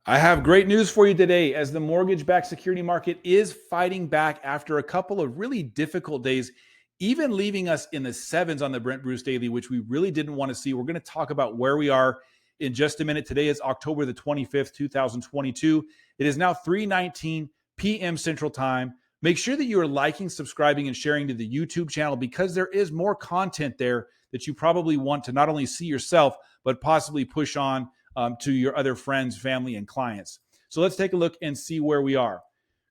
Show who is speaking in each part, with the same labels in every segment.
Speaker 1: I have great news for you today as the mortgage-backed security market is fighting back after a couple of really difficult days, even leaving us in the sevens on the Brent Bruce Daily, which we really didn't want to see. We're going to talk about where we are in just a minute. Today is October the 25th, 2022. It is now 3:19 p.m. Central Time. Make sure that you are liking, subscribing, and sharing to the YouTube channel because there is more content there that you probably want to not only see yourself, but possibly push on to your other friends, family, and clients. So let's take a look and see where we are.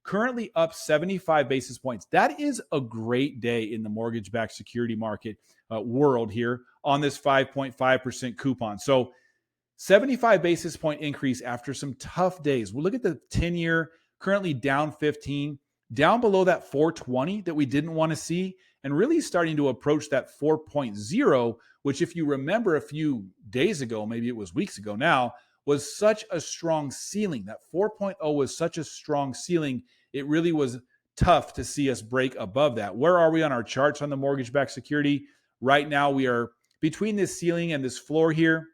Speaker 1: Currently up 75 basis points. That is a great day in the mortgage-backed security market world here on this 5.5% coupon. So 75 basis point increase after some tough days. We'll look at the 10-year, currently down 15, down below that 420 that we didn't want to see, and really starting to approach that 4.0, which if you remember a few days ago, maybe it was weeks ago now, was such a strong ceiling. That 4.0 was such a strong ceiling. It really was tough to see us break above that. Where are we on our charts on the mortgage-backed security? Right now, we are between this ceiling and this floor here,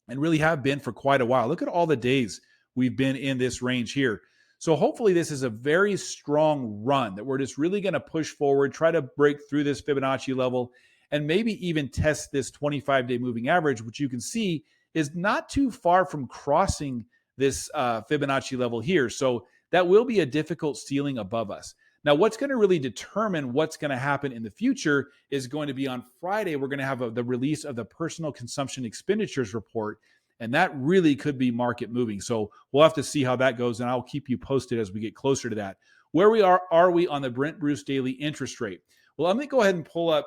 Speaker 1: and really have been for quite a while. Look at all the days we've been in this range here. So hopefully this is a very strong run that we're just really going to push forward, try to break through this Fibonacci level, and maybe even test this 25-day moving average, which you can see is not too far from crossing this Fibonacci level here. So that will be a difficult ceiling above us. Now, what's going to really determine what's going to happen in the future is going to be on Friday. We're going to have the release of the personal consumption expenditures report, and that really could be market moving. So we'll have to see how that goes, and I'll keep you posted as we get closer to that. Where are we on the Brent Bruce Daily interest rate? Well, I'm going to go ahead and pull up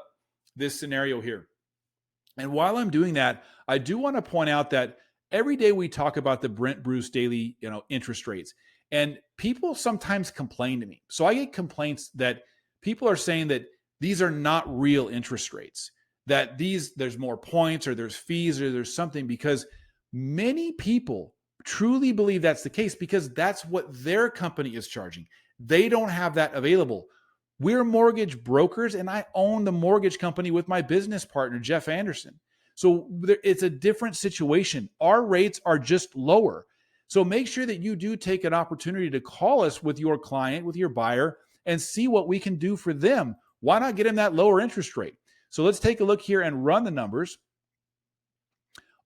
Speaker 1: this scenario here. And while I'm doing that, I do want to point out that every day we talk about the Brent Bruce Daily, interest rates. And people sometimes complain to me. So I get complaints that people are saying that these are not real interest rates, that there's more points or there's fees or there's something, because many people truly believe that's the case because that's what their company is charging. They don't have that available. We're mortgage brokers, and I own the mortgage company with my business partner, Jeff Anderson. So it's a different situation. Our rates are just lower. So make sure that you do take an opportunity to call us with your client, with your buyer, and see what we can do for them. Why not get them that lower interest rate? So let's take a look here and run the numbers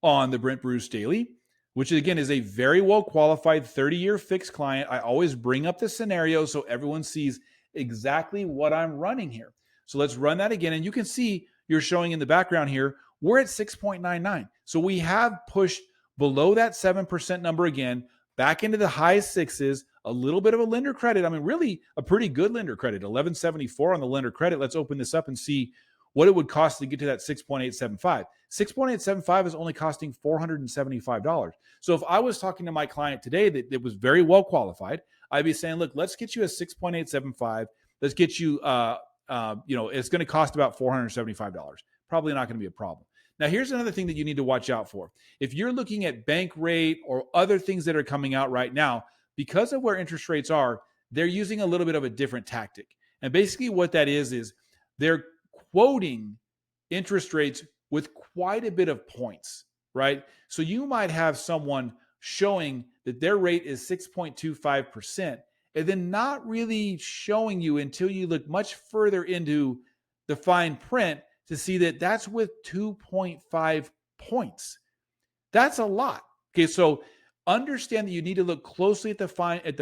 Speaker 1: on the Brent Bruce Daily, which again is a very well qualified 30-year fixed client. I always bring up the scenario so everyone sees exactly what I'm running here. So let's run that again. And you can see you're showing in the background here, we're at 6.99. So we have pushed below that 7% number again, back into the high sixes, a little bit of a lender credit. I mean, really a pretty good lender credit, 1174 on the lender credit. Let's open this up and see what it would cost to get to that 6.875. 6.875 is only costing $475. So if I was talking to my client today that was very well qualified, I'd be saying, look, let's get you a 6.875. Let's get you, it's going to cost about $475. Probably not going to be a problem. Now, here's another thing that you need to watch out for. If you're looking at bank rate or other things that are coming out right now, because of where interest rates are, they're using a little bit of a different tactic. And basically what that is they're quoting interest rates with quite a bit of points, right? So you might have someone showing that their rate is 6.25% and then not really showing you until you look much further into the fine print to see that that's with 2.5 points. That's a lot. Okay, so understand that you need to look closely at the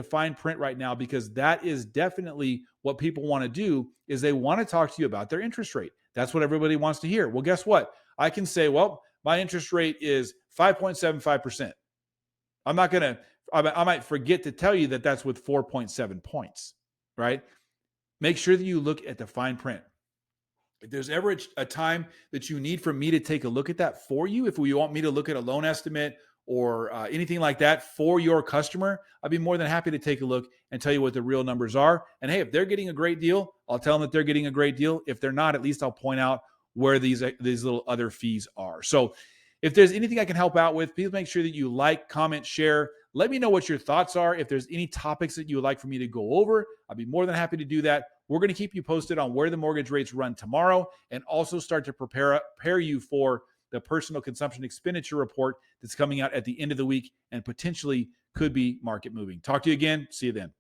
Speaker 1: fine print right now, because that is definitely what people want to do, is they want to talk to you about their interest rate. That's what everybody wants to hear. Well, guess what? I can say, well, my interest rate is 5.75%. I might forget to tell you that that's with 4.7 points, right? Make sure that you look at the fine print. If there's ever a time that you need for me to take a look at that for you, if you want me to look at a loan estimate or anything like that for your customer, I'd be more than happy to take a look and tell you what the real numbers are. And hey, if they're getting a great deal, I'll tell them that they're getting a great deal. If they're not, at least I'll point out where these little other fees are. So if there's anything I can help out with, please make sure that you like, comment, share. Let me know what your thoughts are. If there's any topics that you would like for me to go over, I'd be more than happy to do that. We're going to keep you posted on where the mortgage rates run tomorrow, and also start to prepare you for the personal consumption expenditure report that's coming out at the end of the week and potentially could be market moving. Talk to you again. See you then.